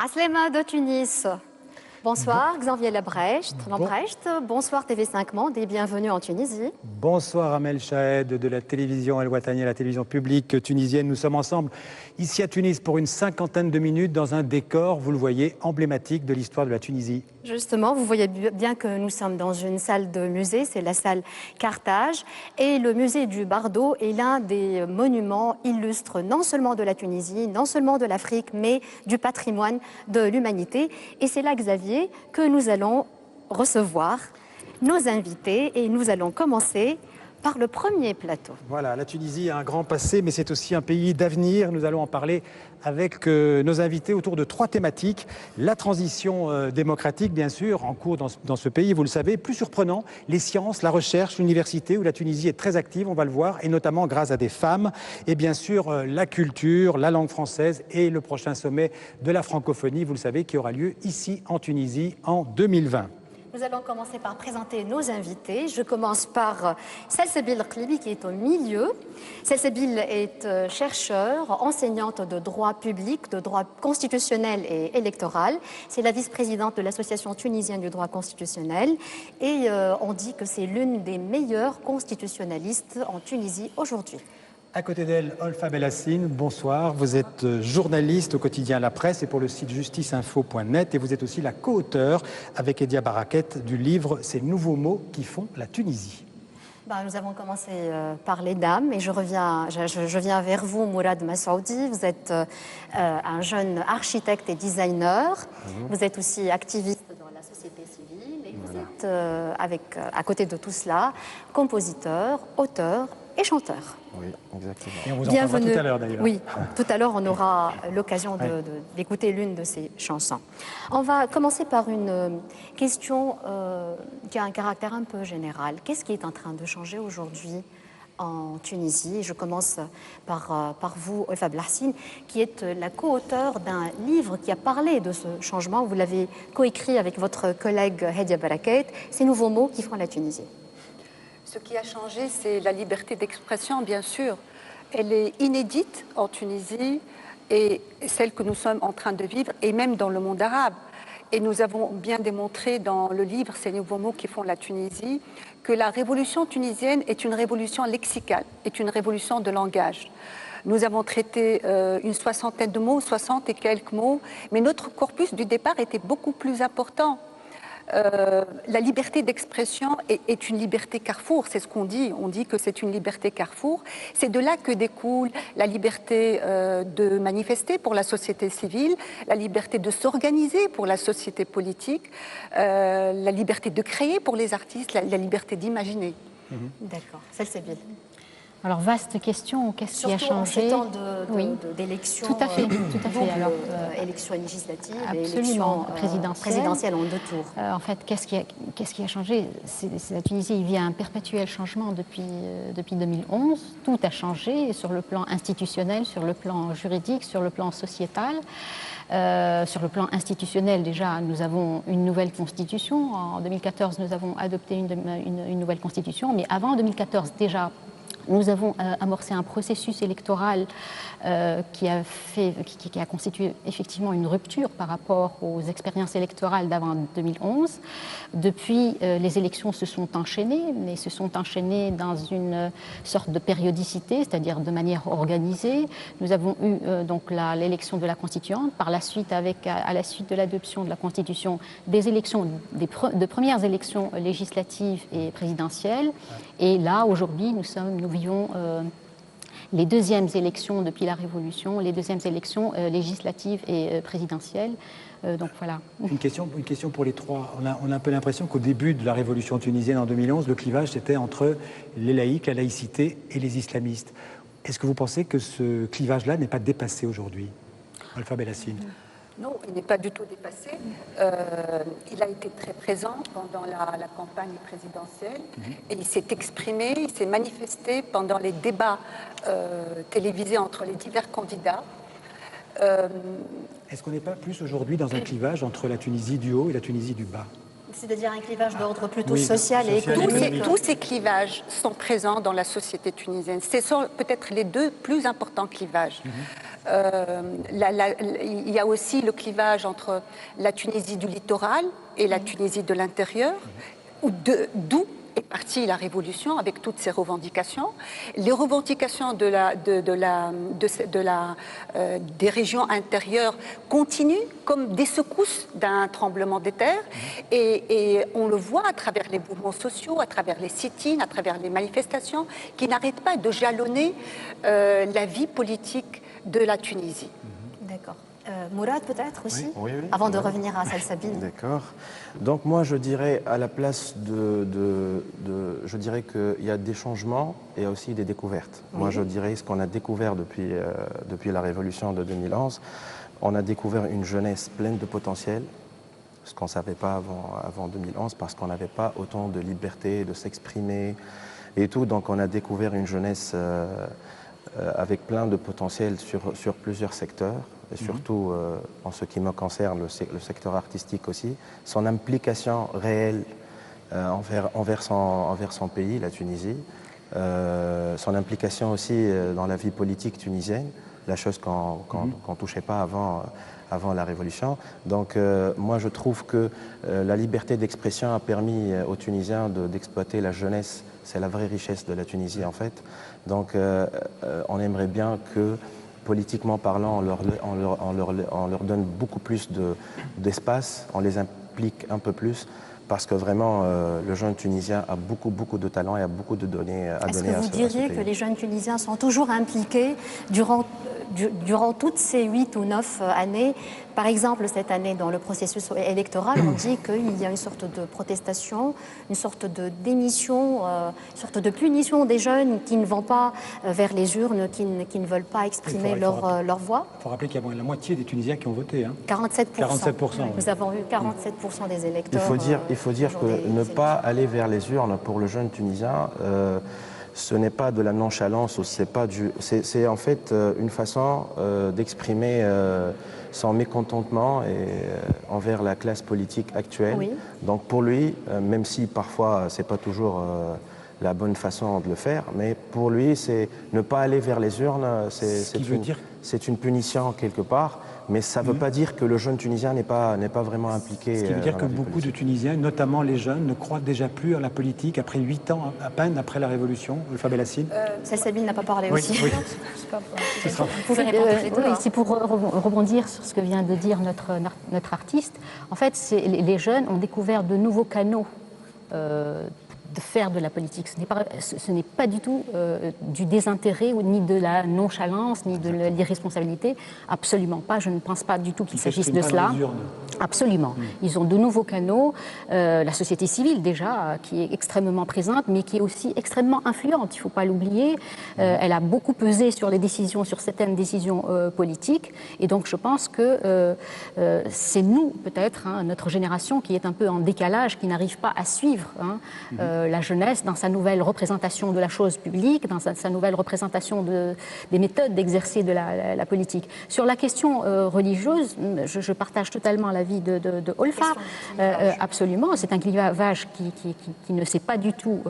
Aslema de Tunis. Bonsoir Xavier Lambrecht. Bonsoir TV5 Monde et bienvenue en Tunisie. Bonsoir Amel Chahed de la télévision El Watani, la télévision publique tunisienne. Nous sommes ensemble ici à Tunis pour une cinquantaine de minutes dans un décor, vous le voyez, emblématique de l'histoire de la Tunisie. Justement, vous voyez bien que nous sommes dans une salle de musée, c'est la salle Carthage. Et le musée du Bardo est l'un des monuments illustres non seulement de la Tunisie, non seulement de l'Afrique, mais du patrimoine de l'humanité. Et c'est là, Xavier, que nous allons recevoir nos invités et nous allons commencer par le premier plateau. Voilà, la Tunisie a un grand passé, mais c'est aussi un pays d'avenir. Nous allons en parler avec nos invités autour de 3 thématiques. La transition démocratique, bien sûr, en cours dans ce pays, vous le savez. Plus surprenant, les sciences, la recherche, l'université, où la Tunisie est très active, on va le voir, et notamment grâce à des femmes. Et bien sûr, la culture, la langue française et le prochain sommet de la francophonie, vous le savez, qui aura lieu ici en Tunisie en 2020. Nous allons commencer par présenter nos invités. Je commence par Salsabil Qlibi qui est au milieu. Salsabil est chercheure, enseignante de droit public, de droit constitutionnel et électoral. C'est la vice-présidente de l'Association tunisienne du droit constitutionnel. Et on dit que c'est l'une des meilleures constitutionnalistes en Tunisie aujourd'hui. À côté d'elle, Olfa Bellassine, bonsoir. Vous êtes journaliste au quotidien La Presse et pour le site justiceinfo.net et vous êtes aussi la co-auteure avec Edia Baraket du livre « Ces nouveaux mots qui font la Tunisie ». Nous avons commencé par les dames et je viens vers vous, Mourad Massoudi. Vous êtes un jeune architecte et designer. Vous êtes aussi activiste dans la société civile et vous êtes, à côté de tout cela, compositeur, auteur et chanteur. Oui, exactement. Et on vous en parlera tout à l'heure d'ailleurs. Oui, tout à l'heure on aura l'occasion d'écouter l'une de ces chansons. On va commencer par une question qui a un caractère un peu général. Qu'est-ce qui est en train de changer aujourd'hui en Tunisie? Je commence par vous, Olfa Bellassine, qui êtes la co-auteure d'un livre qui a parlé de ce changement. Vous l'avez coécrit avec votre collègue Edia Baraket, Ces nouveaux mots qui font la Tunisie. Ce qui a changé, c'est la liberté d'expression, bien sûr. Elle est inédite en Tunisie et celle que nous sommes en train de vivre, et même dans le monde arabe. Et nous avons bien démontré dans le livre « Ces nouveaux mots qui font la Tunisie » que la révolution tunisienne est une révolution lexicale, est une révolution de langage. Nous avons traité une soixantaine de mots, 60 et quelques mots, mais notre corpus du départ était beaucoup plus important. La liberté d'expression est une liberté carrefour, c'est ce qu'on dit. On dit que c'est une liberté carrefour. C'est de là que découle la liberté de manifester pour la société civile, la liberté de s'organiser pour la société politique, la liberté de créer pour les artistes, la liberté d'imaginer. D'accord, Salsabil. Alors, vaste question, qu'est-ce qui a changé? Surtout en ces temps d'élections. Tout à fait, tout à fait. Alors, élections législatives et absolument, élections présidentielles en 2 tours. En fait, qu'est-ce qui a changé? La Tunisie vit un perpétuel changement depuis 2011. Tout a changé sur le plan institutionnel, sur le plan juridique, sur le plan sociétal. Sur le plan institutionnel, déjà, nous avons une nouvelle constitution. En 2014, nous avons adopté une nouvelle constitution. Mais avant 2014, déjà, nous avons amorcé un processus électoral qui a constitué effectivement une rupture par rapport aux expériences électorales d'avant 2011. Depuis, les élections se sont enchaînées, mais se sont enchaînées dans une sorte de périodicité, c'est-à-dire de manière organisée. Nous avons eu donc l'élection de la constituante, par la suite, à la suite de l'adoption de la Constitution, des élections, de premières élections législatives et présidentielles. Et là, aujourd'hui, nous vivons les deuxièmes élections depuis la Révolution, les deuxièmes élections législatives et présidentielles. Donc voilà. Une question pour les 3. On a un peu l'impression qu'au début de la Révolution tunisienne en 2011, le clivage c'était entre les laïcs, la laïcité et les islamistes. Est-ce que vous pensez que ce clivage-là n'est pas dépassé aujourd'hui? Olfa Bellassine. Non, il n'est pas du tout dépassé. Il a été très présent pendant la campagne présidentielle et il s'est exprimé, il s'est manifesté pendant les débats télévisés entre les divers candidats. Est-ce qu'on n'est pas plus aujourd'hui dans un clivage entre la Tunisie du haut et la Tunisie du bas? C'est-à-dire un clivage d'ordre plutôt social et économique. Tous ces clivages sont présents dans la société tunisienne. Ce sont peut-être les 2 plus importants clivages. Il y a aussi le clivage entre la Tunisie du littoral et la Tunisie de l'intérieur, d'où est partie la révolution avec toutes ses revendications. Les revendications des régions intérieures continuent comme des secousses d'un tremblement de terre et on le voit à travers les mouvements sociaux, à travers les sit-ins, à travers les manifestations qui n'arrêtent pas de jalonner la vie politique de la Tunisie. D'accord. Mourad peut-être aussi, oui, avant de revenir à Salsabine. D'accord. Donc moi je dirais à la place je dirais qu'il y a des changements et aussi des découvertes. Oui. Moi je dirais ce qu'on a découvert depuis la révolution de 2011. On a découvert une jeunesse pleine de potentiel, ce qu'on ne savait pas avant 2011 parce qu'on n'avait pas autant de liberté de s'exprimer et tout. Donc on a découvert une jeunesse avec plein de potentiel sur plusieurs secteurs. Et surtout, en ce qui me concerne, le secteur artistique aussi, son implication réelle envers son pays, la Tunisie, son implication aussi dans la vie politique tunisienne, la chose qu'on ne touchait pas avant la Révolution. Donc moi je trouve que la liberté d'expression a permis aux Tunisiens d'exploiter la jeunesse. C'est la vraie richesse de la Tunisie en fait. Donc on aimerait bien que politiquement parlant, on leur donne beaucoup plus d'espace, on les implique un peu plus, parce que vraiment, le jeune Tunisien a beaucoup de talent et a beaucoup de données à donner à ce pays. Est-ce que vous diriez que les jeunes Tunisiens sont toujours impliqués durant toutes ces 8 ou 9 années? Par exemple, cette année, dans le processus électoral, on dit qu'il y a une sorte de protestation, une sorte de démission, une sorte de punition des jeunes qui ne vont pas vers les urnes, qui ne veulent pas exprimer leur voix. Il faut rappeler qu'il y a la moitié des Tunisiens qui ont voté. Hein. 47%. 47%. Nous avons eu 47% des électeurs. Il faut dire que ne pas aller vers les urnes pour le jeune Tunisien, ce n'est pas de la nonchalance, c'est en fait une façon d'exprimer son mécontentement envers la classe politique actuelle. Oui. Donc pour lui, même si parfois c'est pas toujours la bonne façon de le faire, mais pour lui, c'est ne pas aller vers les urnes, c'est une punition quelque part. Mais ça ne veut pas dire que le jeune Tunisien n'est pas vraiment impliqué. Ce qui veut dire que beaucoup de Tunisiens, notamment les jeunes, ne croient déjà plus à la politique après 8 ans à peine après la Révolution. Ulfa Bellassine. Sabine n'a pas parlé aussi. Oui. Vous pouvez répondre. C'est pour rebondir sur ce que vient de dire notre artiste. En fait, les jeunes ont découvert de nouveaux canaux de faire de la politique. Ce n'est pas du tout du désintérêt, ni de la nonchalance, ni de l'irresponsabilité. Absolument pas. Je ne pense pas du tout qu'il s'agisse de cela. Absolument. Ils ont de nouveaux canaux. La société civile, déjà, qui est extrêmement présente, mais qui est aussi extrêmement influente. Il ne faut pas l'oublier. Elle a beaucoup pesé sur les décisions, sur certaines décisions politiques. Et donc, je pense que c'est nous, peut-être, notre génération, qui est un peu en décalage, qui n'arrive pas à suivre la jeunesse dans sa nouvelle représentation de la chose publique, dans sa nouvelle représentation des méthodes d'exercer de la politique. Sur la question religieuse, je partage totalement l'avis de Ulfa. Absolument, c'est un clivage qui ne s'est pas du tout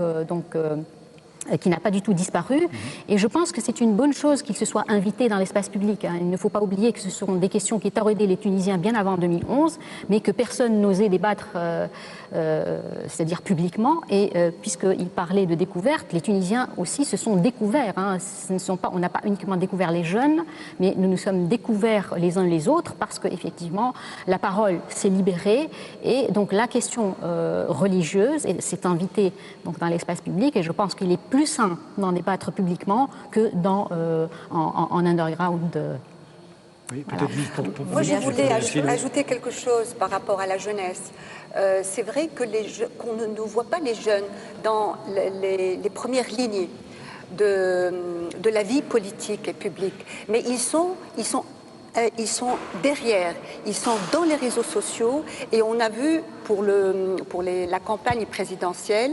qui n'a pas du tout disparu. Et je pense que c'est une bonne chose qu'il se soit invité dans l'espace public. Il ne faut pas oublier que ce sont des questions qui taraudaient les Tunisiens bien avant 2011, mais que personne n'osait débattre, c'est-à-dire publiquement. Et puisqu'il parlait de découverte, les Tunisiens aussi se sont découverts. On n'a pas uniquement découvert les jeunes, mais nous nous sommes découverts les uns les autres parce qu'effectivement, la parole s'est libérée. Et donc la question religieuse s'est invitée donc, dans l'espace public. Et je pense qu'il est plus sain d'en débattre publiquement que en underground. Oui, peut-être juste pour moi, je voulais ajouter quelque chose par rapport à la jeunesse. C'est vrai qu'on ne voit pas les jeunes dans les premières lignes de la vie politique et publique, mais ils sont derrière, ils sont dans les réseaux sociaux et on a vu pour la campagne présidentielle,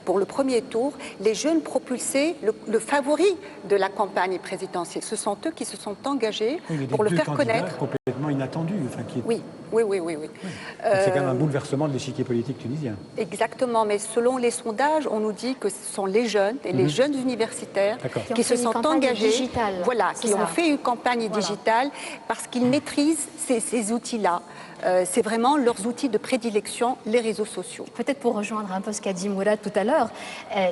pour le premier tour, les jeunes propulsaient le favori de la campagne présidentielle. Ce sont eux qui se sont engagés pour le faire connaître. Complètement inattendu. Enfin, Oui. C'est quand même un bouleversement de l'échiquier politique tunisien. Exactement, mais selon les sondages, on nous dit que ce sont les jeunes et les jeunes universitaires qui se sont engagés, qui ont fait une campagne digitale parce qu'ils maîtrisent ces outils-là. C'est vraiment leurs outils de prédilection, les réseaux sociaux. Peut-être pour rejoindre un peu ce qu'a dit Mourad tout à l'heure,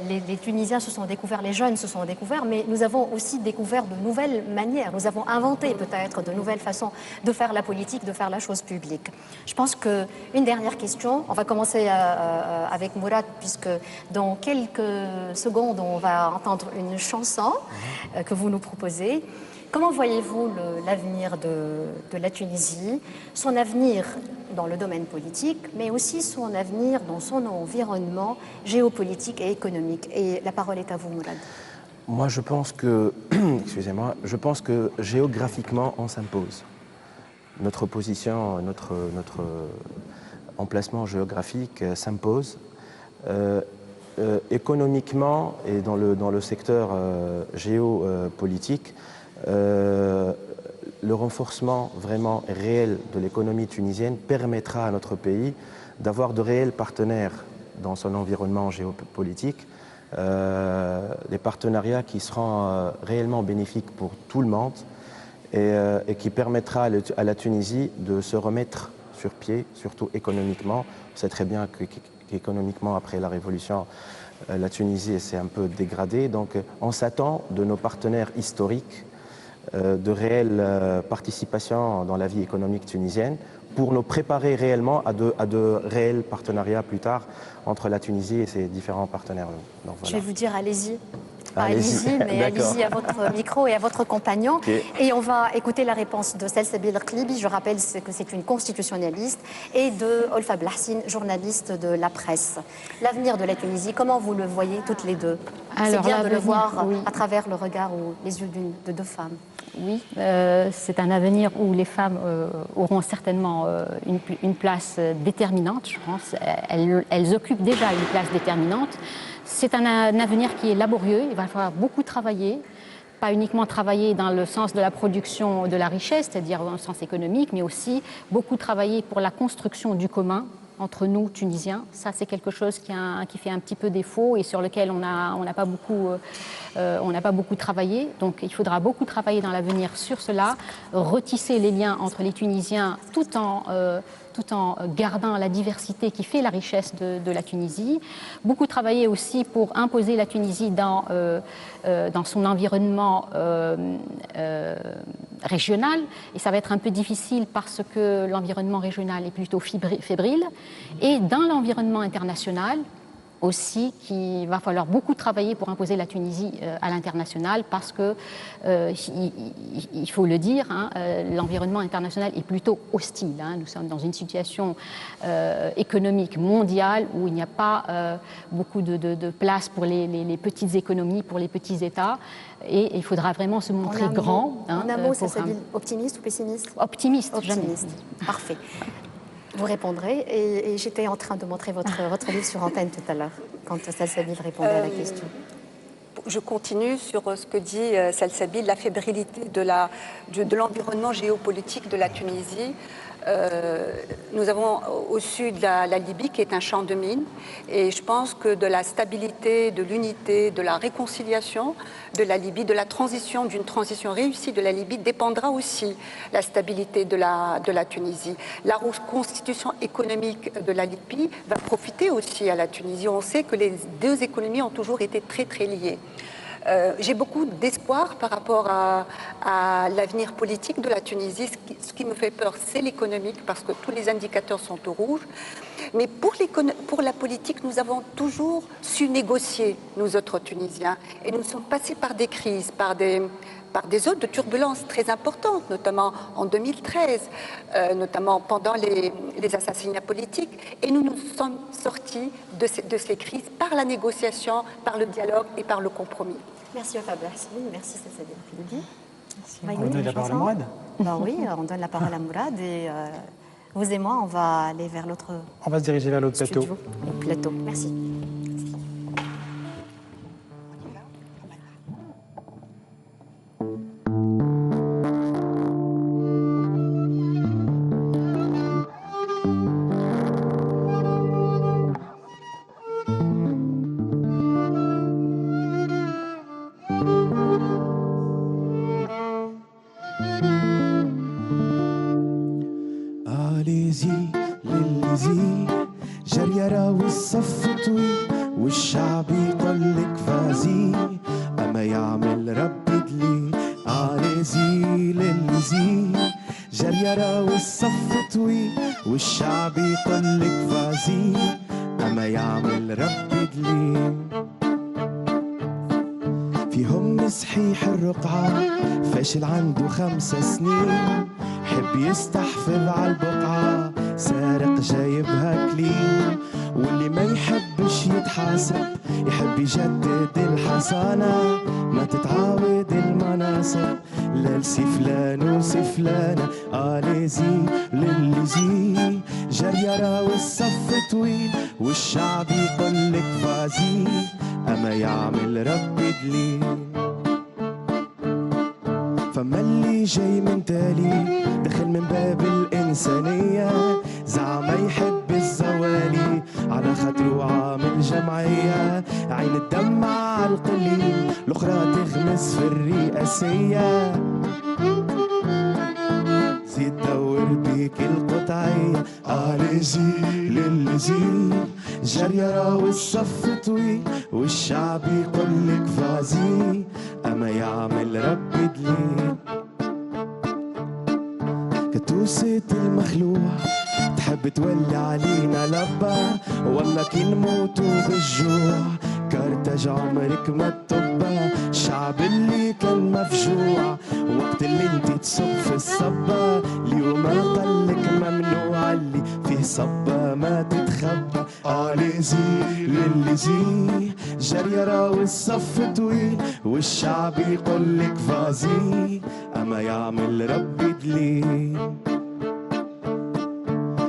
les Tunisiens se sont découverts, les jeunes se sont découverts, mais nous avons aussi découvert de nouvelles manières. Nous avons inventé peut-être de nouvelles façons de faire la politique, de faire la chose publique. Je pense qu'une dernière question, on va commencer avec Mourad, puisque dans quelques secondes, on va entendre une chanson que vous nous proposez. Comment voyez-vous l'avenir de la Tunisie, son avenir dans le domaine politique, mais aussi son avenir dans son environnement géopolitique et économique? Et la parole est à vous, Mourad. Moi, je pense que, excusez-moi, je pense que géographiquement, on s'impose. Notre position, notre emplacement géographique s'impose. Économiquement et dans le secteur géopolitique, le renforcement vraiment réel de l'économie tunisienne permettra à notre pays d'avoir de réels partenaires dans son environnement géopolitique, des partenariats qui seront réellement bénéfiques pour tout le monde et qui permettra à la Tunisie de se remettre sur pied, surtout économiquement. On sait très bien qu'économiquement, après la révolution, la Tunisie s'est un peu dégradée. Donc on s'attend de nos partenaires historiques de réelle participation dans la vie économique tunisienne pour nous préparer réellement à de réels partenariats plus tard entre la Tunisie et ses différents partenaires. Donc, voilà. Je vais vous dire, allez-y. Pas Allez-y. allez-y, mais allez-y à votre micro et à votre compagnon. Okay. Et on va écouter la réponse de Salsabil Rklibi, je rappelle que c'est une constitutionnaliste, et de Olfa Blahsine, journaliste de la presse. L'avenir de la Tunisie, comment vous le voyez toutes les deux? C'est bien de le voir à travers le regard ou les yeux de deux femmes. Oui, c'est un avenir où les femmes auront certainement une place déterminante, je pense. Elles occupent déjà une place déterminante. C'est un avenir qui est laborieux, il va falloir beaucoup travailler, pas uniquement travailler dans le sens de la production de la richesse, c'est-à-dire dans le sens économique, mais aussi beaucoup travailler pour la construction du commun entre nous, Tunisiens. Ça, c'est quelque chose qui fait un petit peu défaut et sur lequel on n'a pas beaucoup travaillé. Donc, il faudra beaucoup travailler dans l'avenir sur cela, retisser les liens entre les Tunisiens tout en gardant la diversité qui fait la richesse de la Tunisie. Beaucoup travailler aussi pour imposer la Tunisie dans son environnement régional. Et ça va être un peu difficile parce que l'environnement régional est plutôt fébrile. Et dans l'environnement international, aussi qu'il va falloir beaucoup travailler pour imposer la Tunisie à l'international parce que, il faut le dire, l'environnement international est plutôt hostile. Nous sommes dans une situation économique mondiale où il n'y a pas beaucoup de place pour les petites économies, pour les petits États. Et il faudra vraiment se montrer grand. En un mot, ça s'appelle optimiste ou pessimiste? Optimiste. Optimiste. Parfait. Vous répondrez, et j'étais en train de montrer votre livre sur antenne tout à l'heure, quand Salsabil répondait à la question. Je continue sur ce que dit Salsabil, la fébrilité de l'environnement géopolitique de la Tunisie. Nous avons au sud la Libye qui est un champ de mines et je pense que de la stabilité, de l'unité, de la réconciliation de la Libye, de la transition, d'une transition réussie de la Libye dépendra aussi la stabilité de la Tunisie. La reconstitution économique de la Libye va profiter aussi à la Tunisie. On sait que les deux économies ont toujours été très très liées. J'ai beaucoup d'espoir par rapport à l'avenir politique de la Tunisie. Ce qui me fait peur, c'est l'économique, parce que tous les indicateurs sont au rouge. Mais pour la politique, nous avons toujours su négocier, nous autres Tunisiens. Et nous sommes passés par des crises, par des zones de turbulence très importantes, notamment en 2013, notamment pendant les assassinats politiques. Et nous nous sommes sortis de ces crises par la négociation, par le dialogue et par le compromis. Merci Olfa Blahsine, merci Salsabil Rklibi. On donne la parole à Mourad. Oui, on donne la parole à Mourad et Vous et moi, on va aller vers l'autre On va se diriger vers l'autre plateau. studio, le plateau. Merci. عليزي للزي جريرة والصف طويل والشعب يقلك فازي أما يعمل رب دلي عليزي للزي جريرة والصف طويل والشعب يقلك فازي أما يعمل رب دلي فيهم صحيح الرقعة فاشل عنده 5 سنين حب يستحفظ عالبقعة سارق جايبها كلين واللي ما يحبش يتحاسب يحب يجدد الحصانة ما تتعاود المناصب لا لسي فلان وسي فلانة آليزي للزي جريرة والصف طويل والشعب يقولك فازي أما يعمل رب دليل فما اللي جاي من تالي دخل من باب الإنسانية زعما يحب الزوالي على خاطره عامل جمعية عين الدمع على القليل الأخرى تغمس في الرئاسية زيد دور بيك القطعية عليزي للزي جريرة والصف طويل والشعب يقولك فازي أما يعمل رب دليل كتوسة المخلوع تحب تولي علينا لبا والله كي نموتوا بالجوع كارتج عمرك ما تطبى الشعب اللي كان مفجوع وقت اللي انت تصب في الصبة اليوم قالك ممنوع اللي فيه صبة ما تتخبى عليزي للزي جريرة والصف طويل والشعب يقولك فازي أما يعمل رب دليل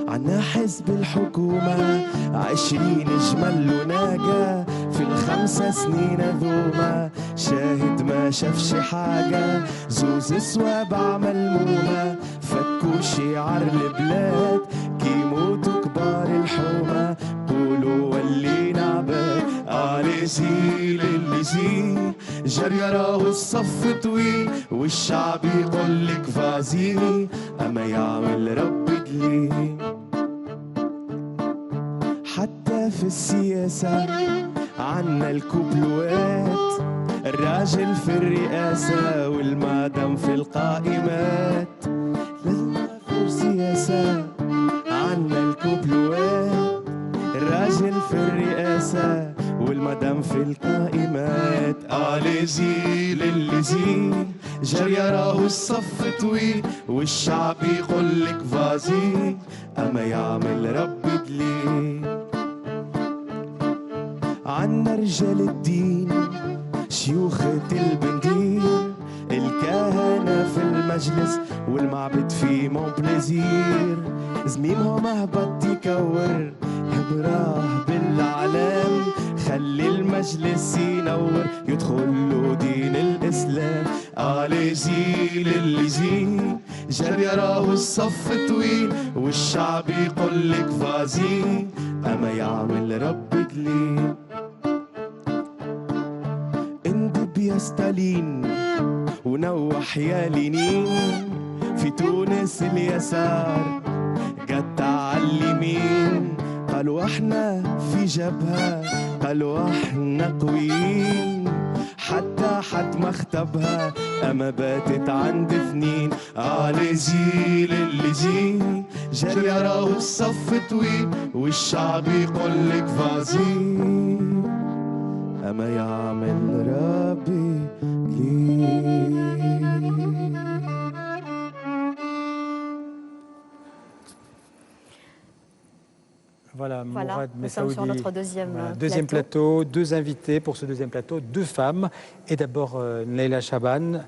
عنا حزب الحكومة 20 جمل وناقة في ال5 سنين ذوما شاهد ما شافش حاجة زوز سوابع ملمومة فكوا شعار البلاد كيموتوا كبار الحومة قولوا ولينا عباد عليزي للزي جريرة والصف طويل والشعب يقولك فازي أما يعمل رب دليل حتى في السياسة عنا الكوبلوات الراجل في الرئاسة والمادام في القائمات لازم في السياسة عنا الكوبلوات الراجل في الرئاسة والمدام في القائمات عليزي للزي جريرة والصف طويل والشعب يقولك فازي أما يعمل رب دليل عنا رجال الدين شيوخة البنديل الكهنة في المجلس والمعبد في مون بليزير زميمهم هبط يكور براه بالعلام خلي المجلس ينور يدخل له دين الإسلام عليزي للزي جريرة والصف طويل والشعب يقولك فازي أما يعمل رب دليل اندب يا ستالين ونوح يا لينين في تونس اليسار قطع على اليمين قالوا احنا في جبهة قالوا احنا قويين حتى حد ما اختبها اما باتت عند 2 عليزي للزي جريرة والصف طويل والشعب يقولك فازي اما يعمل ربي ليه. Voilà, Mourad nous sommes sur Messaoudi. notre Deuxième plateau, 2 invités pour ce deuxième plateau, 2 femmes. Et d'abord Leila Chaban,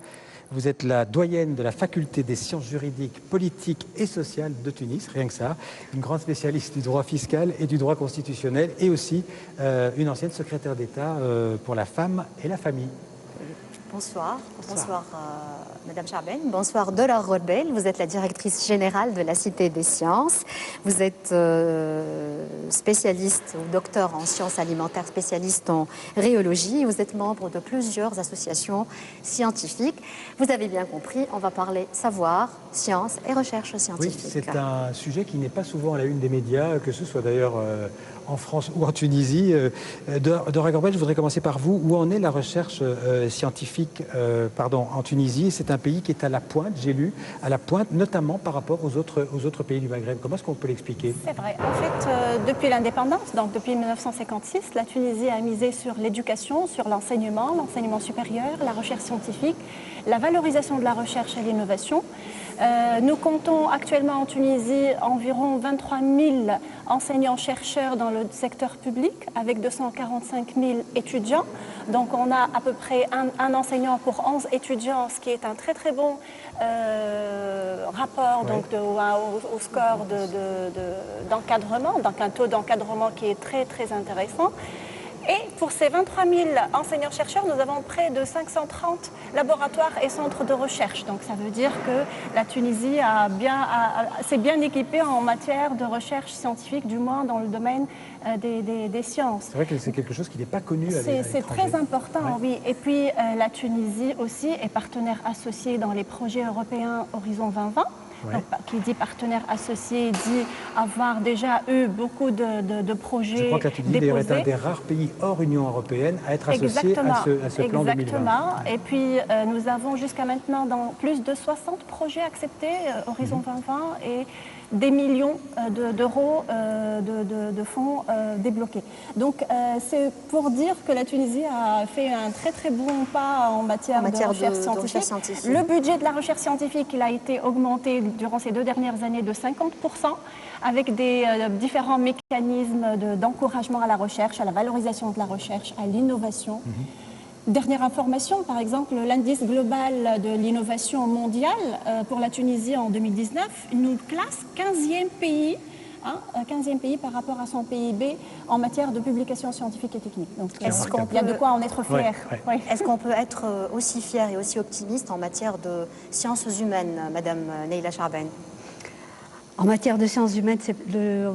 Vous êtes la doyenne de la faculté des sciences juridiques, politiques et sociales de Tunis, rien que ça. Une grande spécialiste du droit fiscal et du droit constitutionnel et aussi une ancienne secrétaire d'État pour la femme et la famille. Bonsoir. Bonsoir, Madame Charben. Bonsoir, Dora Rodbel. Vous êtes la directrice générale de la Cité des Sciences. Vous êtes spécialiste ou docteur en sciences alimentaires, spécialiste en rhéologie. Vous êtes membre de plusieurs associations scientifiques. Vous avez bien compris, on va parler savoir, science et recherche scientifique. Oui, c'est un sujet qui n'est pas souvent à la une des médias, que ce soit d'ailleurs en France ou en Tunisie. Dora Rodbel, je voudrais commencer par vous. Où en est la recherche scientifique en Tunisie? C'est un pays qui est à la pointe, j'ai lu, à la pointe, notamment par rapport aux autres pays du Maghreb. Comment est-ce qu'on peut l'expliquer? C'est vrai. En fait, depuis l'indépendance, donc depuis 1956, la Tunisie a misé sur l'éducation, sur l'enseignement supérieur, la recherche scientifique, la valorisation de la recherche et l'innovation. Nous comptons actuellement en Tunisie environ 23 000 enseignants-chercheurs dans le secteur public, avec 245 000 étudiants. Donc on a à peu près un enseignant pour 11 étudiants, ce qui est un très très bon rapport donc au score d'encadrement, donc un taux d'encadrement qui est très très intéressant. Et pour ces 23 000 enseignants-chercheurs, nous avons près de 530 laboratoires et centres de recherche. Donc ça veut dire que la Tunisie s'est bien équipée en matière de recherche scientifique, du moins dans le domaine des sciences. C'est vrai que c'est quelque chose qui n'est pas connu à l'étranger. C'est très important, oui. Et puis la Tunisie aussi est partenaire associé dans les projets européens Horizon 2020. Donc, qui dit partenaire associé dit avoir déjà eu beaucoup de projets. Je crois que la Tunisie est un des rares pays hors Union européenne à être associé à ce plan 2020. Exactement. Et puis nous avons jusqu'à maintenant dans plus de 60 projets acceptés Horizon 2020 et des millions d'euros de fonds débloqués. Donc c'est pour dire que la Tunisie a fait un très très bon pas en matière de recherche scientifique. Le budget de la recherche scientifique il a été augmenté durant ces 2 dernières années de 50%, avec des différents mécanismes d'encouragement à la recherche, à la valorisation de la recherche, à l'innovation. Dernière information, par exemple, l'indice global de l'innovation mondiale pour la Tunisie en 2019 nous classe 15e pays, 15e pays par rapport à son PIB en matière de publications scientifiques et techniques. Donc il y a de quoi en être fier. Est-ce qu'on peut être aussi fier et aussi optimiste en matière de sciences humaines, Madame Neila Charben? En matière de sciences humaines, le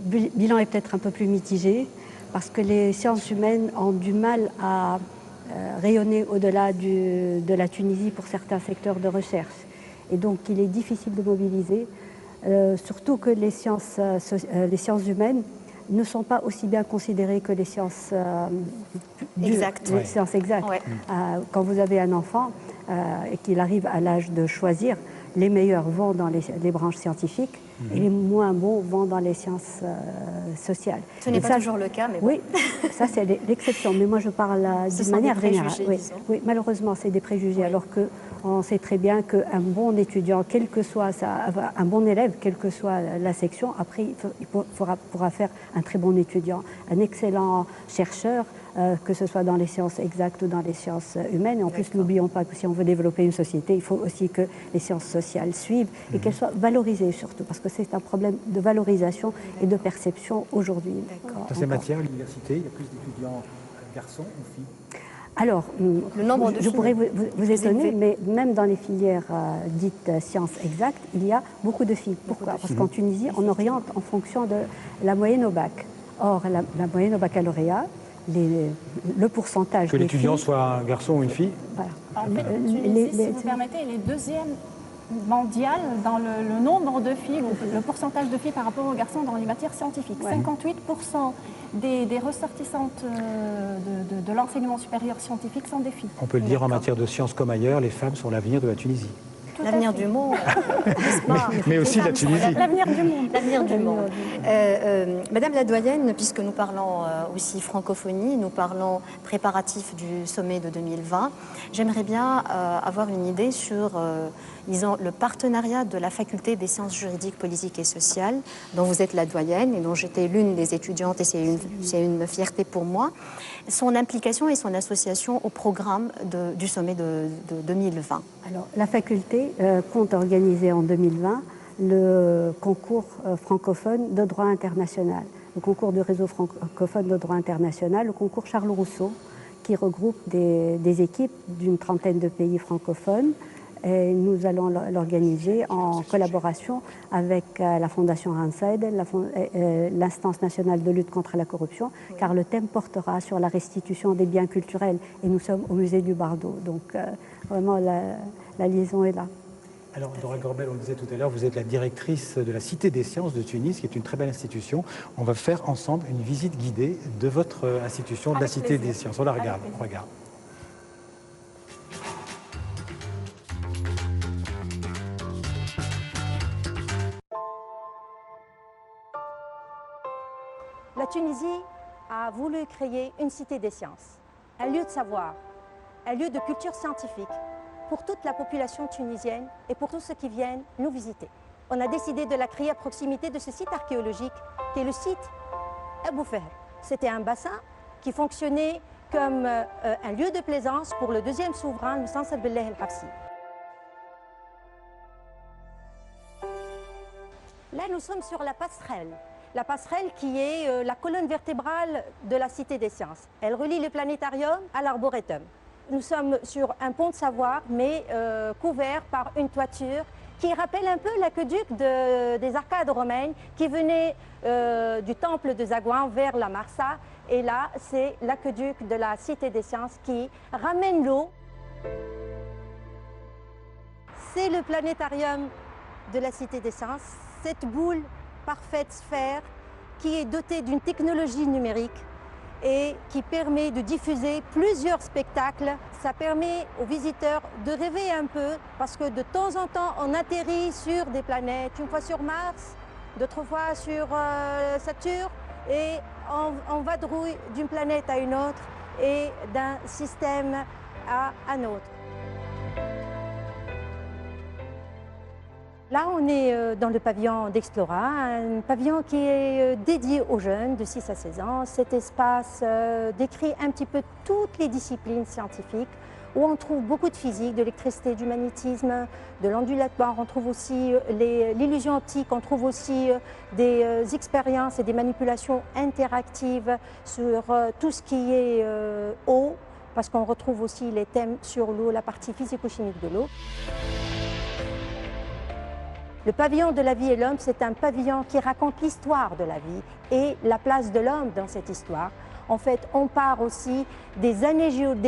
bilan est peut-être un peu plus mitigé parce que les sciences humaines ont du mal à rayonner au-delà de la Tunisie pour certains secteurs de recherche. Et donc, il est difficile de mobiliser, surtout que les sciences humaines ne sont pas aussi bien considérées que les sciences exactes. Les sciences exactes. Quand vous avez un enfant et qu'il arrive à l'âge de choisir, les meilleurs vont dans les branches scientifiques et les moins bons vont dans les sciences sociales. Ce n'est pas toujours le cas, mais bon. Oui, ça c'est l'exception. Mais moi je parle d'une manière générale. Oui, malheureusement c'est des préjugés, alors qu'on sait très bien qu'un bon étudiant, quel que soit un bon élève, quelle que soit la section, après il pourra faire un très bon étudiant, un excellent chercheur, que ce soit dans les sciences exactes ou dans les sciences humaines. Et en plus, n'oublions pas que si on veut développer une société, il faut aussi que les sciences sociales suivent et qu'elles soient valorisées surtout, parce que c'est un problème de valorisation et de perception aujourd'hui. Dans ces matières, à l'université, il y a plus d'étudiants garçons ou filles? Alors, le nombre de je pourrais vous étonner, mais même dans les filières dites sciences exactes, il y a beaucoup de filles. Pourquoi? Parce qu'en Tunisie, on oriente en fonction de la moyenne au bac. Or, la moyenne au baccalauréat, le pourcentage que l'étudiant soit un garçon ou une fille. Voilà. En fait, Tunisie, si vous permettez, elle est 2e mondiale dans le nombre de filles, ou le pourcentage de filles par rapport aux garçons dans les matières scientifiques. 58% des ressortissantes de l'enseignement supérieur scientifique sont des filles. On peut le dire en matière de sciences comme ailleurs, les femmes sont l'avenir de la Tunisie. L'avenir du monde, n'est-ce pas? Mais aussi la Tunisie. L'avenir du monde. L'avenir du monde. Madame la doyenne, puisque nous parlons aussi francophonie, nous parlons préparatifs du sommet de 2020, j'aimerais bien avoir une idée sur disons, le partenariat de la faculté des sciences juridiques, politiques et sociales, dont vous êtes la doyenne et dont j'étais l'une des étudiantes, et c'est une fierté pour moi, son implication et son association au programme du sommet de 2020. Alors, la faculté compte organiser en 2020 le concours francophone de droit international, le concours du réseau francophone de droit international, le concours Charles Rousseau, qui regroupe des équipes d'une trentaine de pays francophones. Et nous allons l'organiser en collaboration avec la Fondation Ramsed, l'Instance nationale de lutte contre la corruption, car le thème portera sur la restitution des biens culturels. Et nous sommes au musée du Bardo, donc vraiment la liaison est là. Alors, Dora Gorbel, on le disait tout à l'heure, vous êtes la directrice de la Cité des Sciences de Tunis, qui est une très belle institution. On va faire ensemble une visite guidée de votre institution, de la Cité des Sciences. On la regarde, on regarde. La Tunisie a voulu créer une cité des sciences, un lieu de savoir, un lieu de culture scientifique pour toute la population tunisienne et pour tous ceux qui viennent nous visiter. On a décidé de la créer à proximité de ce site archéologique qui est le site Abou Fehr. C'était un bassin qui fonctionnait comme un lieu de plaisance pour le deuxième souverain, le Mustansir Billah el-Hafsi. Là, nous sommes sur la passerelle. La passerelle qui est la colonne vertébrale de la Cité des Sciences. Elle relie le planétarium à l'arboretum. Nous sommes sur un pont de savoir, mais couvert par une toiture qui rappelle un peu l'aqueduc des arcades romaines qui venait du temple de Zagouan vers la Marsa. Et là, c'est l'aqueduc de la Cité des Sciences qui ramène l'eau. C'est le planétarium de la Cité des Sciences, cette boule parfaite sphère qui est dotée d'une technologie numérique et qui permet de diffuser plusieurs spectacles. Ça permet aux visiteurs de rêver un peu parce que de temps en temps, on atterrit sur des planètes, une fois sur Mars, d'autres fois sur Saturne, et on vadrouille d'une planète à une autre et d'un système à un autre. Là, on est dans le pavillon d'Explora, un pavillon qui est dédié aux jeunes de 6 à 16 ans. Cet espace décrit un petit peu toutes les disciplines scientifiques où on trouve beaucoup de physique, de l'électricité, du magnétisme, de l'ondulatoire. On trouve aussi l'illusion optique, on trouve aussi des expériences et des manipulations interactives sur tout ce qui est eau, parce qu'on retrouve aussi les thèmes sur l'eau, la partie physico-chimique de l'eau. Le pavillon de la vie et l'homme, c'est un pavillon qui raconte l'histoire de la vie et la place de l'homme dans cette histoire. En fait, on part aussi des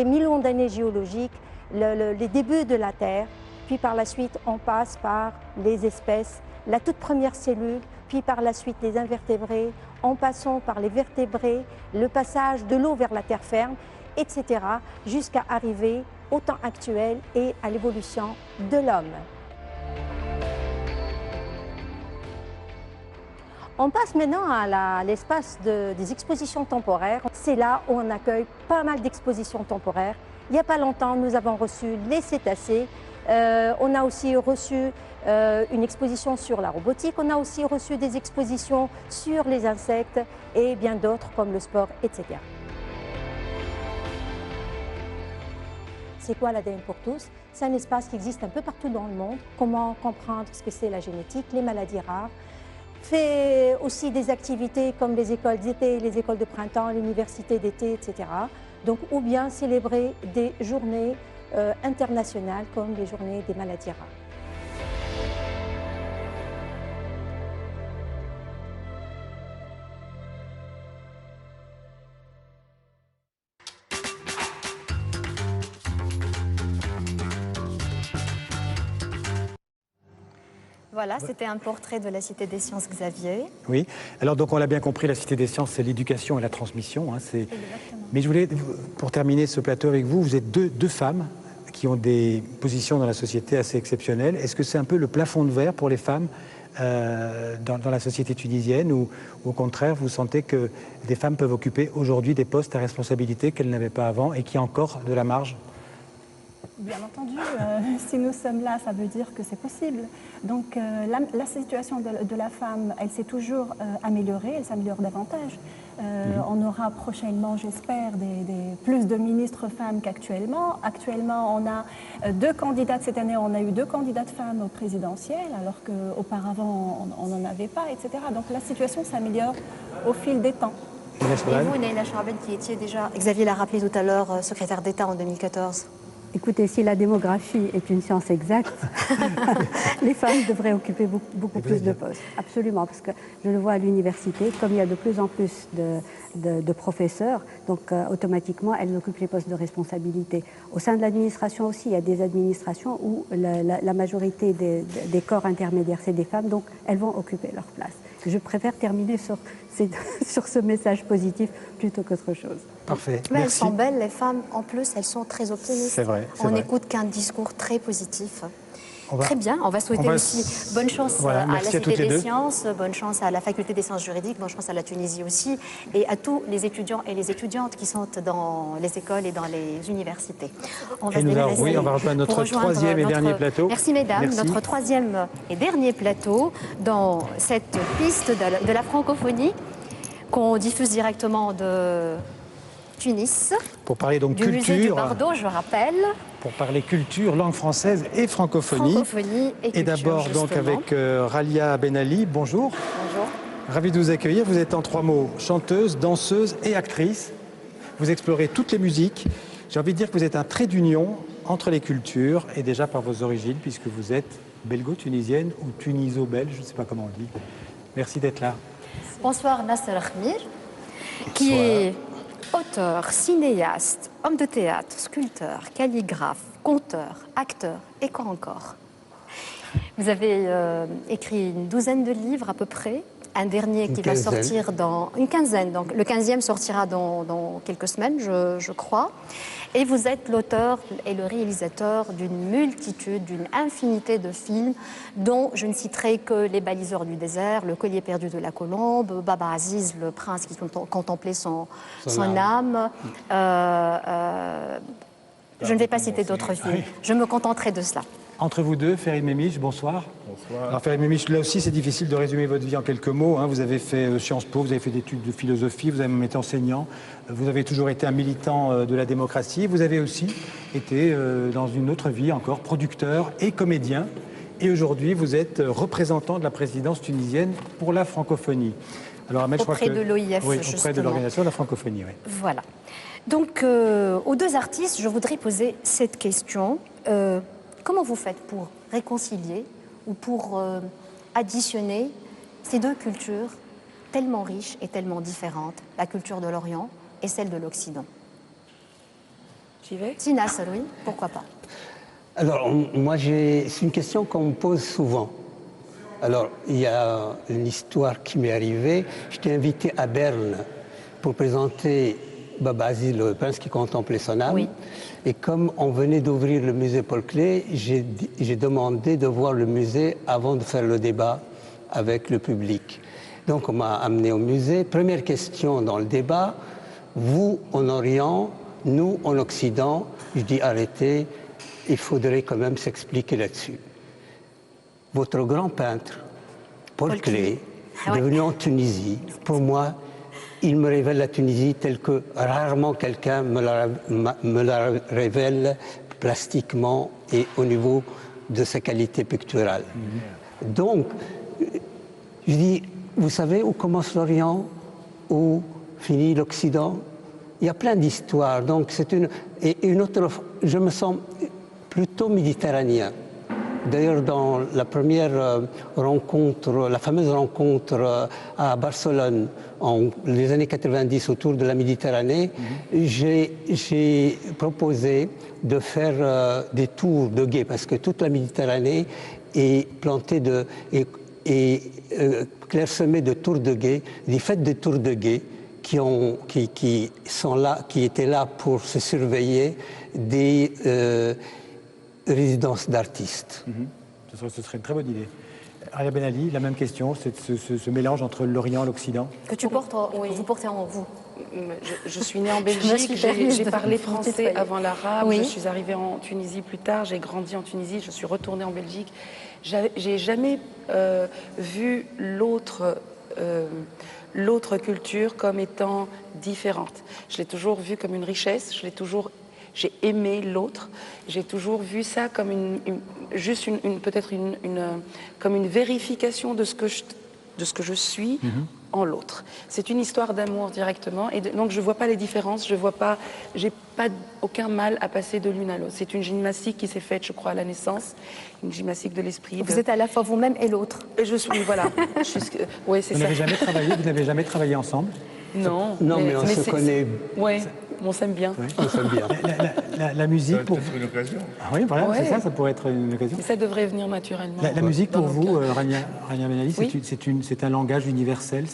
millions d'années géologiques, les débuts de la Terre, puis par la suite, on passe par les espèces, la toute première cellule, puis par la suite les invertébrés, en passant par les vertébrés, le passage de l'eau vers la terre ferme, etc., jusqu'à arriver au temps actuel et à l'évolution de l'homme. On passe maintenant à l'espace des expositions temporaires. C'est là où on accueille pas mal d'expositions temporaires. Il n'y a pas longtemps, nous avons reçu les cétacés. On a aussi reçu une exposition sur la robotique. On a aussi reçu des expositions sur les insectes et bien d'autres comme le sport, etc. C'est quoi l'ADN pour tous? C'est un espace qui existe un peu partout dans le monde. Comment comprendre ce que c'est la génétique, les maladies rares. Fait aussi des activités comme les écoles d'été, les écoles de printemps, l'université d'été, etc. Donc, ou bien célébrer des journées internationales comme les journées des maladies rares. Voilà, c'était un portrait de la Cité des Sciences, Xavier. Oui, alors donc on l'a bien compris, la Cité des Sciences, c'est l'éducation et la transmission. Hein, mais je voulais, pour terminer ce plateau avec vous, vous êtes deux femmes qui ont des positions dans la société assez exceptionnelles. Est-ce que c'est un peu le plafond de verre pour les femmes dans la société tunisienne, ou au contraire, vous sentez que des femmes peuvent occuper aujourd'hui des postes à responsabilité qu'elles n'avaient pas avant et qu'il y a encore de la marge? Bien entendu, si nous sommes là, ça veut dire que c'est possible. Donc la situation de la femme, elle s'est toujours améliorée, elle s'améliore davantage. On aura prochainement, j'espère, plus de ministres femmes qu'actuellement. Actuellement, on a 2 candidates, cette année on a eu 2 candidates femmes au présidentiel, alors qu'auparavant on n'en avait pas, etc. Donc la situation s'améliore au fil des temps. Et vous, Naïla Charben, qui étiez déjà, Xavier l'a rappelé tout à l'heure, secrétaire d'État en 2014. Écoutez, si la démographie est une science exacte, les femmes devraient occuper beaucoup plus de postes. Absolument, parce que je le vois à l'université, comme il y a de plus en plus de professeurs, donc automatiquement, elles occupent les postes de responsabilité. Au sein de l'administration aussi, il y a des administrations où la majorité des corps intermédiaires, c'est des femmes, donc elles vont occuper leur place. Je préfère terminer sur ce message positif plutôt qu'autre chose. Parfait. Mais elles sont belles, les femmes. En plus, elles sont très optimistes. C'est vrai. On n'écoute qu'un discours très positif. Très bien. On va souhaiter aussi bonne chance à la Cité des Sciences, bonne chance à la Faculté des Sciences Juridiques, bonne chance à la Tunisie aussi, et à tous les étudiants et les étudiantes qui sont dans les écoles et dans les universités. On va rejoindre notre troisième et dernier plateau. Merci mesdames. Merci. Notre troisième et dernier plateau dans cette piste de la francophonie qu'on diffuse directement de Tunis. Pour parler donc du culture. Musée du Bardo, je rappelle. Pour parler culture, langue française et francophonie. Francophonie et culture, et d'abord donc avec Ralia Benali. Bonjour. Bonjour. Ravi de vous accueillir. Vous êtes en 3 mots chanteuse, danseuse et actrice. Vous explorez toutes les musiques. J'ai envie de dire que vous êtes un trait d'union entre les cultures et déjà par vos origines, puisque vous êtes belgo-tunisienne ou tuniso-belge, je ne sais pas comment on dit. Merci d'être là. Bonsoir Nasser Khmir, qui est auteur, cinéaste, homme de théâtre, sculpteur, calligraphe, conteur, acteur et quoi encore. Vous avez écrit une douzaine de livres à peu près, un dernier qui va sortir dans une quinzaine, donc le 15e sortira dans quelques semaines, je crois. Et vous êtes l'auteur et le réalisateur d'une multitude, d'une infinité de films, dont je ne citerai que Les Baliseurs du désert, Le Collier perdu de la colombe, Baba Aziz, le prince qui contemplait son âme. Je ne vais pas citer d'autres films. Je me contenterai de cela. Entre vous deux, Ferid Memich, bonsoir. Bonsoir. Alors Ferid Memich, là aussi c'est difficile de résumer votre vie en quelques mots. Vous avez fait Sciences Po, vous avez fait des études de philosophie, vous avez même été enseignant, vous avez toujours été un militant de la démocratie. Vous avez aussi été dans une autre vie encore producteur et comédien. Et aujourd'hui vous êtes représentant de la présidence tunisienne pour la francophonie. Alors Ahmed, auprès de l'OIF, oui, justement. Auprès de l'organisation de la francophonie, oui. Voilà. Donc aux deux artistes, je voudrais poser cette question. Comment vous faites pour réconcilier ou pour additionner ces deux cultures tellement riches et tellement différentes, la culture de l'Orient et celle de l'Occident? J'y vais. Tina Saloui, pourquoi pas? Alors, moi, c'est une question qu'on me pose souvent. Alors, il y a une histoire qui m'est arrivée. J'étais invité à Berne pour présenter Baba Aziz, le prince qui contemplait son âme. Oui. Et comme on venait d'ouvrir le musée Paul Klee, j'ai demandé de voir le musée avant de faire le débat avec le public. Donc on m'a amené au musée. Première question dans le débat, vous en Orient, nous en Occident. Je dis arrêtez, il faudrait quand même s'expliquer là-dessus. Votre grand peintre, Paul Klee, est venu en Tunisie. Pour moi, il me révèle la Tunisie telle que rarement quelqu'un me la révèle plastiquement et au niveau de sa qualité picturale. Donc, je dis, vous savez où commence l'Orient, où finit l'Occident? Il y a plein d'histoires. Donc, c'est une autre. Je me sens plutôt méditerranéen. D'ailleurs, dans la première rencontre, la fameuse rencontre à Barcelone, en les années 90, autour de la Méditerranée, j'ai proposé de faire des tours de guet, parce que toute la Méditerranée est plantée clairsemée de tours de guet, des fêtes de tours de guet qui sont là, qui étaient là pour se surveiller résidence d'artistes. Ce serait une très bonne idée. Aria Ben Ali, la même question, c'est ce mélange entre l'Orient et l'Occident. Que vous portez en vous. Je suis née en me Belgique, suis permise j'ai de parlé vous français tutoyer. avant l'arabe, Oui. je suis arrivée en Tunisie plus tard, j'ai grandi en Tunisie, je suis retournée en Belgique. J'ai jamais vu l'autre culture comme étant différente. Je l'ai toujours vue comme une richesse, j'ai aimé l'autre, j'ai toujours vu ça comme comme une vérification de ce que je suis en l'autre. C'est une histoire d'amour directement, et donc je vois pas les différences, j'ai pas aucun mal à passer de l'une à l'autre. C'est une gymnastique qui s'est faite, je crois, à la naissance, une gymnastique de l'esprit. Vous êtes à la fois vous-même et l'autre. Et je suis, voilà. Oui, c'est Vous ça. n'avez jamais travaillé ensemble? Non. Non, mais on se connaît. Oui, on s'aime bien. Oui. On s'aime bien. La musique pour... une occasion. Ah oui, voilà, Ouais. c'est ça, ça pourrait être une occasion. Mais ça devrait venir naturellement. La musique pour dans nos vous, cas. Rania Ben Ali, Oui. c'est un langage universel,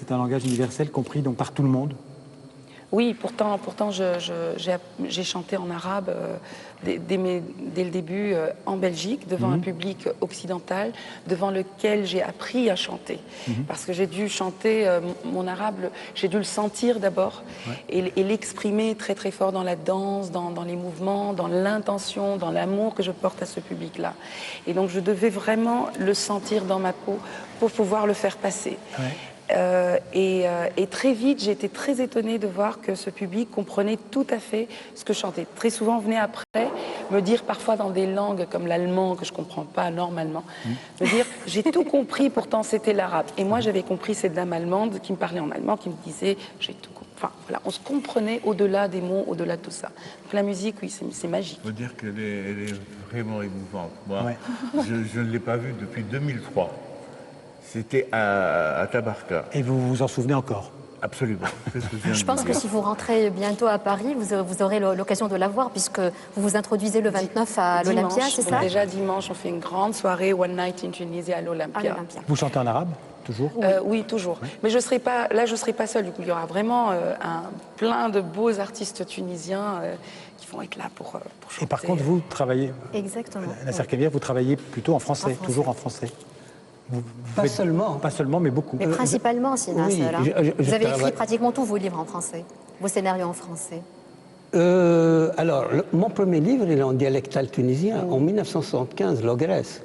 compris donc par tout le monde. Oui, pourtant j'ai chanté en arabe dès le début en Belgique, devant un public occidental, devant lequel j'ai appris à chanter. Parce que j'ai dû chanter mon arabe, j'ai dû le sentir d'abord et l'exprimer très très fort dans la danse, dans les mouvements, dans l'intention, dans l'amour que je porte à ce public-là. Et donc je devais vraiment le sentir dans ma peau pour pouvoir le faire passer. Ouais. Et très vite, j'ai été très étonnée de voir que ce public comprenait tout à fait ce que je chantais. Très souvent, on venait après me dire, parfois dans des langues comme l'allemand, que je ne comprends pas normalement, me dire, j'ai tout compris, pourtant c'était l'arabe. Et moi, j'avais compris cette dame allemande qui me parlait en allemand, qui me disait, j'ai tout compris. Enfin, voilà, on se comprenait au-delà des mots, au-delà de tout ça. Donc la musique, oui, c'est magique. Il faut dire qu'elle est vraiment émouvante. Moi, je ne l'ai pas vue depuis 2003. C'était à Tabarka. Et vous vous en souvenez encore? Absolument. Je pense que si vous rentrez bientôt à Paris, vous aurez l'occasion de la voir, puisque vous vous introduisez le 29 à l'Olympia, c'est ça? Déjà dimanche, on fait une grande soirée One Night in Tunisie à l'Olympia. Vous chantez en arabe, toujours? Oui, toujours. Oui. Mais je serai pas seule. Du coup, il y aura vraiment plein de beaux artistes tunisiens qui vont être là pour chanter. Et par contre, vous travaillez... Exactement. Nasser Kébir, vous travaillez plutôt en français, toujours en français. Pas seulement, mais beaucoup. Mais principalement, Sina, oui, vous avez écrit pratiquement tous vos livres en français, vos scénarios en français. Alors, mon premier livre, il est en dialectal tunisien, en 1975, l'Ogresse.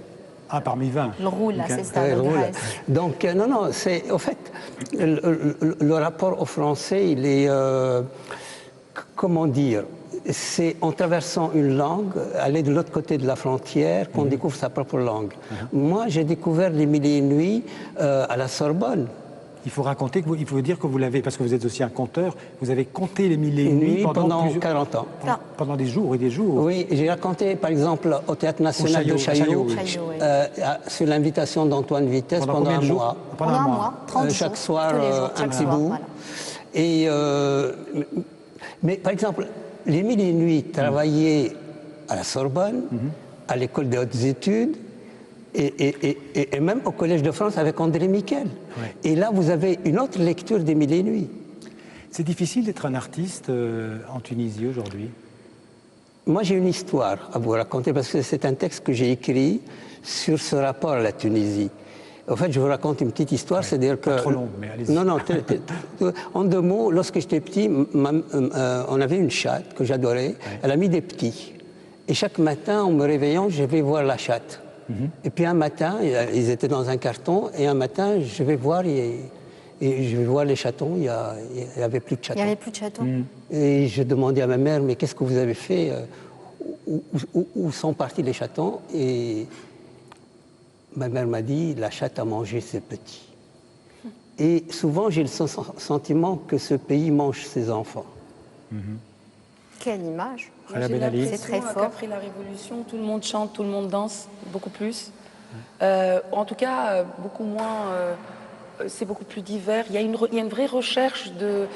Ah, parmi 20. Le roule, c'est ça, l'Ogresse. Donc, non, c'est, au fait, le rapport au français, il est, comment dire, c'est en traversant une langue, aller de l'autre côté de la frontière, qu'on découvre sa propre langue. Moi, j'ai découvert les Mille et une nuits à la Sorbonne. Il faut raconter, il faut dire que vous l'avez, parce que vous êtes aussi un conteur, vous avez compté les Mille et une nuits pendant 40 ans. Pendant des jours et des jours. Oui, j'ai raconté par exemple au Théâtre National de Chaillot, sur l'invitation d'Antoine Vitesse pendant un mois. Pendant un mois, 30 jours. Chaque soir, un petit bout. Voilà. Et, mais par exemple, les Mille et une nuits travaillaient à la Sorbonne, à l'École des hautes études, et même au Collège de France avec André Miquel. Ouais. Et là, vous avez une autre lecture des Mille et nuits. C'est difficile d'être un artiste en Tunisie aujourd'hui? Moi, j'ai une histoire à vous raconter, parce que c'est un texte que j'ai écrit sur ce rapport à la Tunisie. En fait, je vous raconte une petite histoire, c'est-à-dire que... Pas trop long, mais allez-y. Non, en 2 mots, lorsque j'étais petit, on avait une chatte que j'adorais. Elle a mis des petits. Et chaque matin, en me réveillant, je vais voir la chatte. Et puis un matin, ils étaient dans un carton, et un matin, je vais voir les chatons, il n'y avait plus de chatons. Il n'y avait plus de chatons. Et je demandais à ma mère, mais qu'est-ce que vous avez fait? Où sont partis les chatons? Et ma mère m'a dit, la chatte a mangé ses petits. Et souvent, j'ai le sentiment que ce pays mange ses enfants. Quelle image! J'ai l'impression qu'après la Révolution, tout le monde chante, tout le monde danse, beaucoup plus. En tout cas, beaucoup moins, c'est beaucoup plus divers. Il y a une vraie recherche de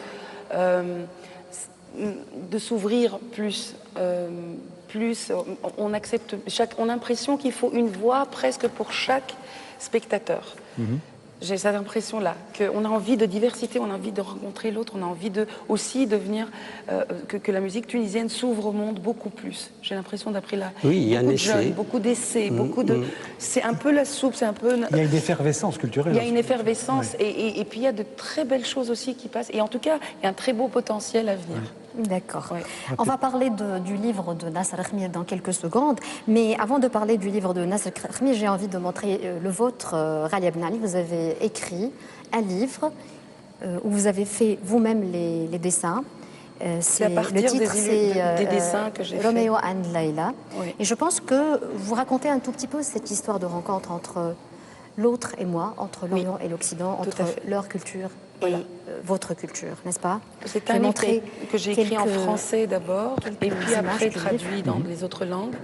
s'ouvrir plus. On accepte on a l'impression qu'il faut une voix presque pour chaque spectateur. J'ai cette impression-là, qu'on a envie de diversité, on a envie de rencontrer l'autre, on a envie aussi de venir, que la musique tunisienne s'ouvre au monde beaucoup plus. J'ai l'impression, d'après là, oui, il y a beaucoup de jeunes, beaucoup d'essais, beaucoup de... C'est un peu la soupe, c'est un peu... Il y a une effervescence culturelle. Il y a une effervescence, et puis il y a de très belles choses aussi qui passent. Et en tout cas, il y a un très beau potentiel à venir. D'accord. On va parler du livre de Nasser Khmir dans quelques secondes, mais avant de parler du livre de Nasser Khmir, j'ai envie de montrer le vôtre, Ghalia Ben Ali. Vous avez écrit un livre où vous avez fait vous-même les dessins. C'est à partir des dessins que j'ai fait. Romeo and Layla. Oui. Et je pense que vous racontez un tout petit peu cette histoire de rencontre entre l'autre et moi, entre l'Orient et l'Occident, entre leur culture et votre culture, n'est-ce pas? C'est un livre que j'ai écrit en français d'abord, et puis après traduit dans les autres langues.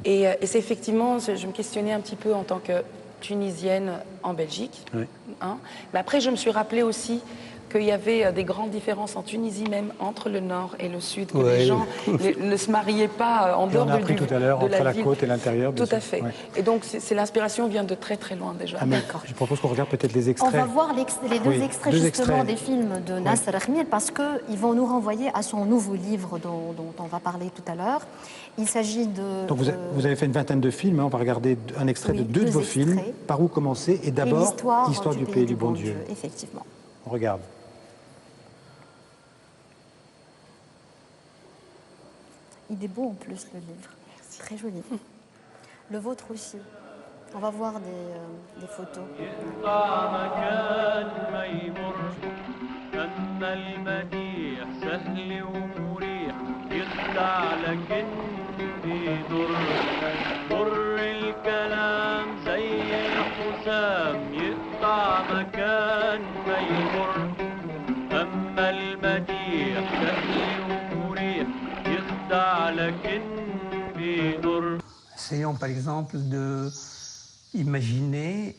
Et c'est effectivement, je me questionnais un petit peu en tant que Tunisienne en Belgique. Oui. Hein. Mais après, je me suis rappelé aussi qu'il y avait des grandes différences en Tunisie même entre le nord et le sud, que les gens ne se mariaient pas en dehors de la ville. On a appris tout à l'heure entre la côte et l'intérieur. Tout à fait. Ouais. Et donc l'inspiration vient de très très loin déjà. Ah, je propose qu'on regarde peut-être les extraits. On va voir les deux extraits justement des films de Nasser Khmir parce qu'ils vont nous renvoyer à son nouveau livre dont on va parler tout à l'heure. Il s'agit de... Donc vous avez fait une vingtaine de films, hein. On va regarder un extrait de deux de vos films. Par où commencer? Et d'abord, l'histoire du pays du bon Dieu. Effectivement. On regarde. Il est beau en plus, le livre. Très joli. Le vôtre aussi. On va voir des photos. Essayons par exemple d'imaginer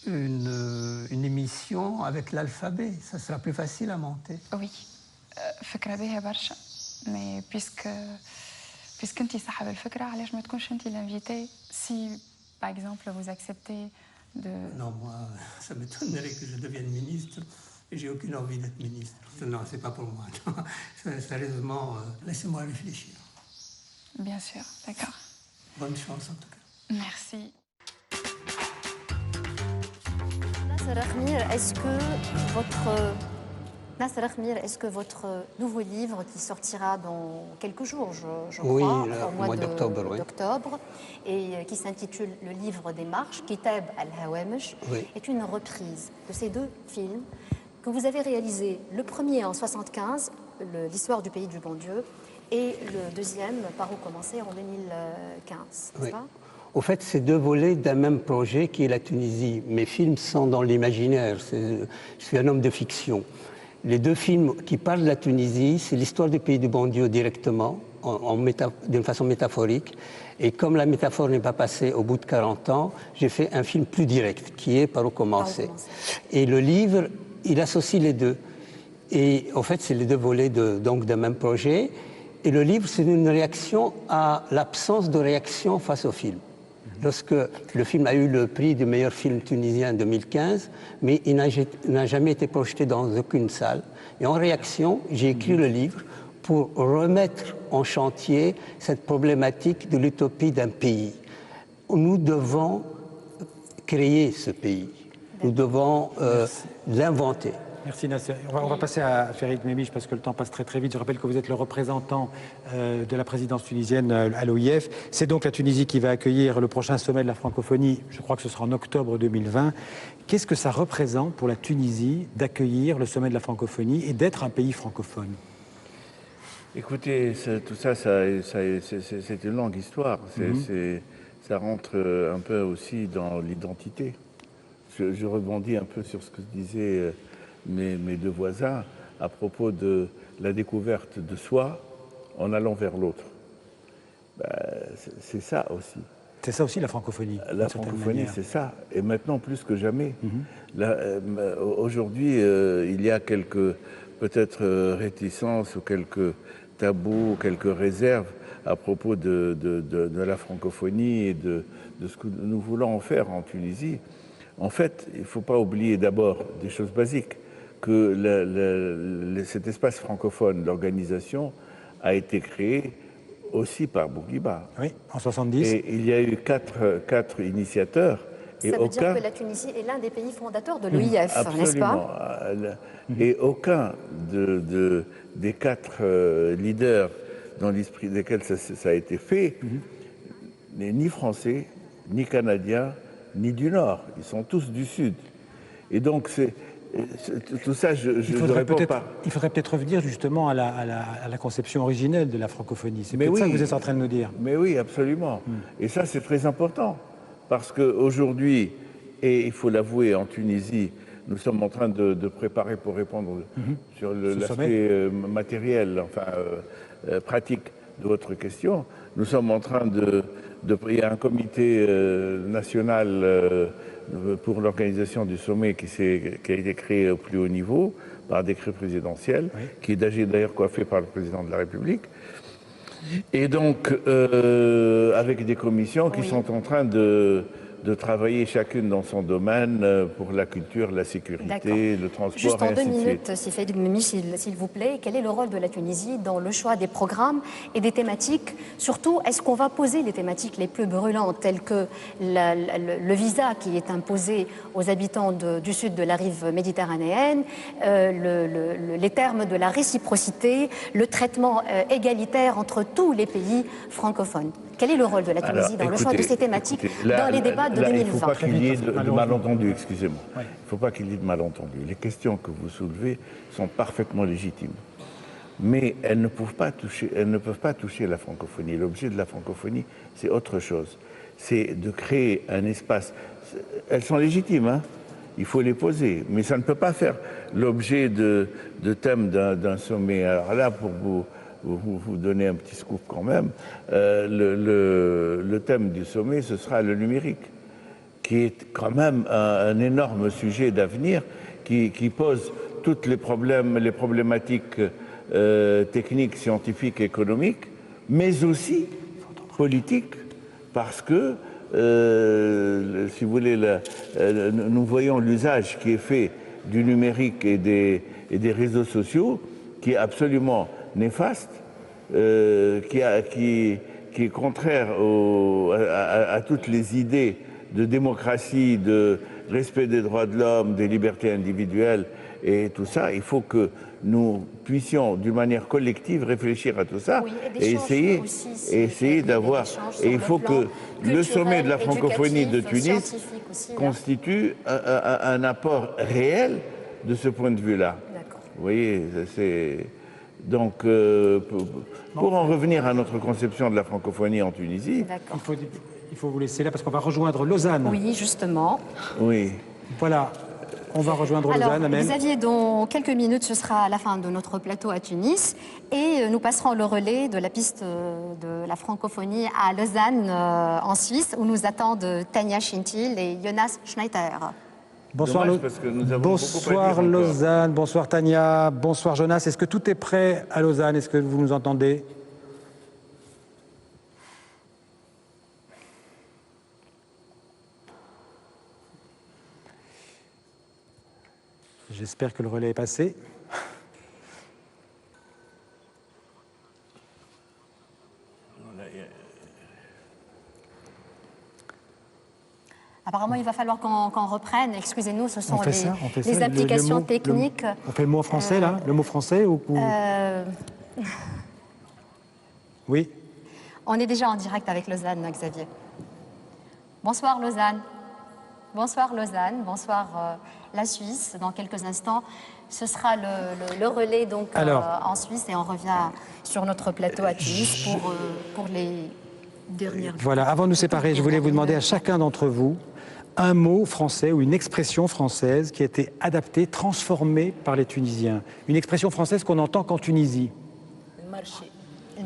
une émission avec l'alphabet. Ça sera plus facile à monter. Oui, فكرة باهية برشا. Mais puisque انت صاحب الفكرة, علاش ما تكونش انت l'invité si par exemple vous acceptez de... Non, moi, ça m'étonnerait que je devienne ministre. Et j'ai aucune envie d'être ministre. Non, c'est pas pour moi. Sérieusement, laissez-moi réfléchir. Bien sûr, d'accord. Bonne chance en tout cas. Merci. Nasser Khmir, est-ce que votre nouveau livre qui sortira dans quelques jours, je crois, au mois d'octobre, et qui s'intitule Le livre des marches, Kitab al-Hawamish, est une reprise de ces deux films que vous avez réalisés. Le premier en 1975, l'histoire du pays du bon Dieu, et le deuxième, Par où commencer, en 2015, n'est-ce pas? Au fait, c'est deux volets d'un même projet qui est la Tunisie. Mes films sont dans l'imaginaire. Je suis un homme de fiction. Les deux films qui parlent de la Tunisie, c'est l'histoire du pays du bon Dieu directement, d'une façon métaphorique. Et comme la métaphore n'est pas passée au bout de 40 ans, j'ai fait un film plus direct, qui est Par où commencer. Et le livre, il associe les deux. Et en fait, c'est les deux volets donc d'un même projet. Et le livre, c'est une réaction à l'absence de réaction face au film. Lorsque le film a eu le prix du meilleur film tunisien en 2015, mais il n'a jamais été projeté dans aucune salle. Et en réaction, j'ai écrit le livre pour remettre en chantier cette problématique de l'utopie d'un pays. Nous devons créer ce pays. Nous devons l'inventer. Merci Nasser. On va passer à Ferit Memich parce que le temps passe très très vite. Je rappelle que vous êtes le représentant de la présidence tunisienne à l'OIF. C'est donc la Tunisie qui va accueillir le prochain sommet de la francophonie. Je crois que ce sera en octobre 2020. Qu'est-ce que ça représente pour la Tunisie d'accueillir le sommet de la francophonie et d'être un pays francophone? Écoutez, tout ça, c'est une longue histoire. Ça rentre un peu aussi dans l'identité. Je rebondis un peu sur ce que disaient mes deux voisins à propos de la découverte de soi en allant vers l'autre. C'est ça aussi. C'est ça aussi la francophonie. La francophonie, c'est ça. Et maintenant, plus que jamais. Aujourd'hui, il y a quelques peut-être réticences ou quelques tabous, quelques réserves à propos de la francophonie et de ce que nous voulons en faire en Tunisie. En fait, il ne faut pas oublier d'abord des choses basiques, que cet espace francophone, l'organisation, a été créé aussi par Bourguiba. Oui, en 70. Et il y a eu quatre initiateurs. Ça veut dire que la Tunisie est l'un des pays fondateurs de l'OIF, n'est-ce pas? Et aucun des 4 leaders dans l'esprit desquels ça a été fait n'est ni français, ni canadien, ni du Nord. Ils sont tous du Sud. Et donc, tout ça, je ne réponds pas. Il faudrait peut-être revenir justement à la conception originelle de la francophonie. C'est peut-être ça que vous êtes en train de nous dire. Mais oui, absolument. Et ça, c'est très important. Parce qu'aujourd'hui, et il faut l'avouer, en Tunisie, nous sommes en train de préparer pour répondre sur l'aspect matériel, enfin pratique de votre question. Nous sommes en train il y a un comité national pour l'organisation du sommet qui a été créé au plus haut niveau par décret présidentiel, qui est d'ailleurs coiffé par le président de la République. Et donc, avec des commissions qui sont en train de travailler chacune dans son domaine pour la culture, la sécurité, le transport, juste en et ainsi 2 de suite. minutes, Sifed Memi, s'il vous plaît, quel est le rôle de la Tunisie dans le choix des programmes et des thématiques? Surtout, est-ce qu'on va poser les thématiques les plus brûlantes, telles que le visa qui est imposé aux habitants du sud de la rive méditerranéenne, les termes de la réciprocité, le traitement égalitaire entre tous les pays francophones? Quel est le rôle de la Tunisie dans le choix de ces thématiques dans les débats de 2020? Il ne faut pas qu'il y ait de malentendus, excusez-moi. Il ne faut pas qu'il y ait de malentendus. Les questions que vous soulevez sont parfaitement légitimes. Mais elles ne peuvent pas toucher la francophonie. L'objet de la francophonie, c'est autre chose. C'est de créer un espace. Elles sont légitimes, hein, il faut les poser. Mais ça ne peut pas faire l'objet de thèmes d'un sommet. Alors là, pour vous donner un petit scoop quand même, le thème du sommet, ce sera le numérique, qui est quand même un énorme sujet d'avenir, qui pose toutes les problématiques techniques, scientifiques, économiques, mais aussi politiques, parce que, si vous voulez, nous voyons l'usage qui est fait du numérique et des réseaux sociaux, qui est absolument néfaste, qui est contraire à toutes les idées de démocratie, de respect des droits de l'homme, des libertés individuelles et tout ça. Il faut que nous puissions, d'une manière collective, réfléchir à tout ça et essayer d'avoir... Et il faut que le sommet de la francophonie de Tunis constitue un apport réel de ce point de vue-là. Vous voyez, c'est... Donc, pour en revenir à notre conception de la francophonie en Tunisie... Il faut vous laisser là parce qu'on va rejoindre Lausanne. Oui, justement. Oui. Voilà, on va rejoindre Lausanne. Alors, Xavier, dans quelques minutes, ce sera la fin de notre plateau à Tunis et nous passerons le relais de la piste de la francophonie à Lausanne, en Suisse, où nous attendent Tania Schintil et Jonas Schneider. Bonsoir, bonsoir Lausanne, bonsoir Tania, bonsoir Jonas. Est-ce que tout est prêt à Lausanne? Est-ce que vous nous entendez? J'espère que le relais est passé. Apparemment, il va falloir qu'on reprenne. Excusez-nous, ce sont les applications techniques. On fait le mot français, là? Le mot français ou... Oui. On est déjà en direct avec Lausanne, Xavier. Bonsoir, Lausanne. Bonsoir, Lausanne. Bonsoir, la Suisse. Dans quelques instants, ce sera le relais donc, en Suisse et on revient sur notre plateau à Tunis pour les dernières... Voilà, avant de nous séparer, je voulais vous demander à chacun d'entre vous un mot français ou une expression française qui a été adaptée, transformée par les Tunisiens. Une expression française qu'on entend qu'en Tunisie. Le marché. Le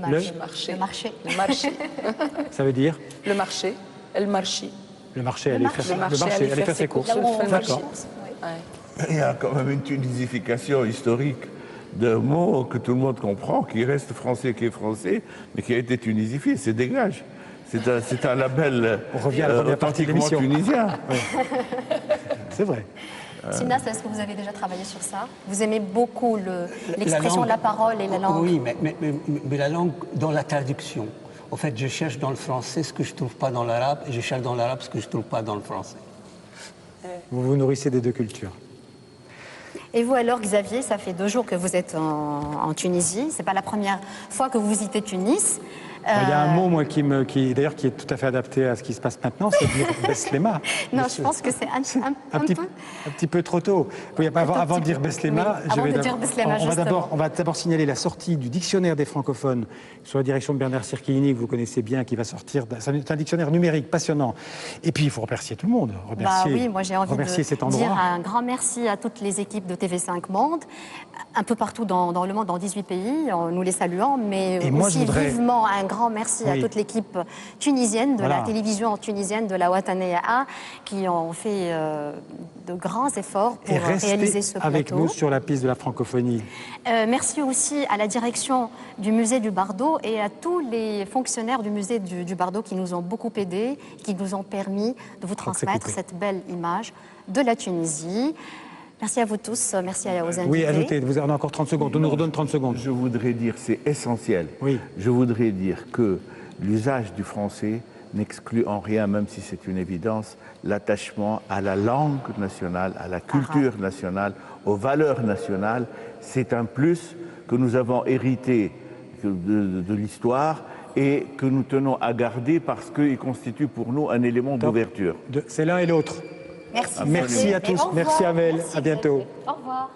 marché. Le marché. Ça veut dire? Le marché. Le marché. Le marché, aller faire ses courses. D'accord. Il y a quand même une tunisification historique d'un mot que tout le monde comprend, qui reste français, qui est français, mais qui a été tunisifié. C'est dégage. C'est un label authentiquement tunisien. Oui. c'est vrai. Sinas, est-ce que vous avez déjà travaillé sur ça? Vous aimez beaucoup l'expression, la parole et la langue? Oui, mais la langue dans la traduction. En fait, je cherche dans le français ce que je ne trouve pas dans l'arabe et je cherche dans l'arabe ce que je ne trouve pas dans le français. Vous vous nourrissez des deux cultures. Et vous alors, Xavier, ça fait 2 jours que vous êtes en Tunisie. Ce n'est pas la première fois que vous visitez Tunis. Il y a un mot, moi, qui est tout à fait adapté à ce qui se passe maintenant, c'est de dire Beslema. Non, je pense que c'est un petit peu trop tôt. Oui, avant de dire Beslema, on va d'abord signaler la sortie du dictionnaire des francophones sous la direction de Bernard Sirkilini, que vous connaissez bien, qui va sortir. C'est un dictionnaire numérique passionnant. Et puis, il faut remercier tout le monde. Oui, moi j'ai envie de dire un grand merci à toutes les équipes de TV5 Monde, un peu partout dans le monde, dans 18 pays. Nous les saluons, mais aussi vivement un grand merci à toute l'équipe tunisienne, de la télévision tunisienne, de la Watanea, qui ont fait de grands efforts pour réaliser ce plateau. Avec nous sur la piste de la francophonie. Merci aussi à la direction du musée du Bardo et à tous les fonctionnaires du musée du Bardo qui nous ont beaucoup aidés, qui nous ont permis de vous transmettre cette belle image de la Tunisie. Merci à vous tous, merci aux invités. Oui, ajoutez, vous avez encore 30 secondes, on nous redonne 30 secondes. Je voudrais dire, c'est essentiel, je voudrais dire que l'usage du français n'exclut en rien, même si c'est une évidence, l'attachement à la langue nationale, à la culture nationale, aux valeurs nationales. C'est un plus que nous avons hérité de l'histoire et que nous tenons à garder parce qu'il constitue pour nous un élément d'ouverture. C'est l'un et l'autre. Merci. Merci à tous. Merci Amel. À bientôt. Au revoir.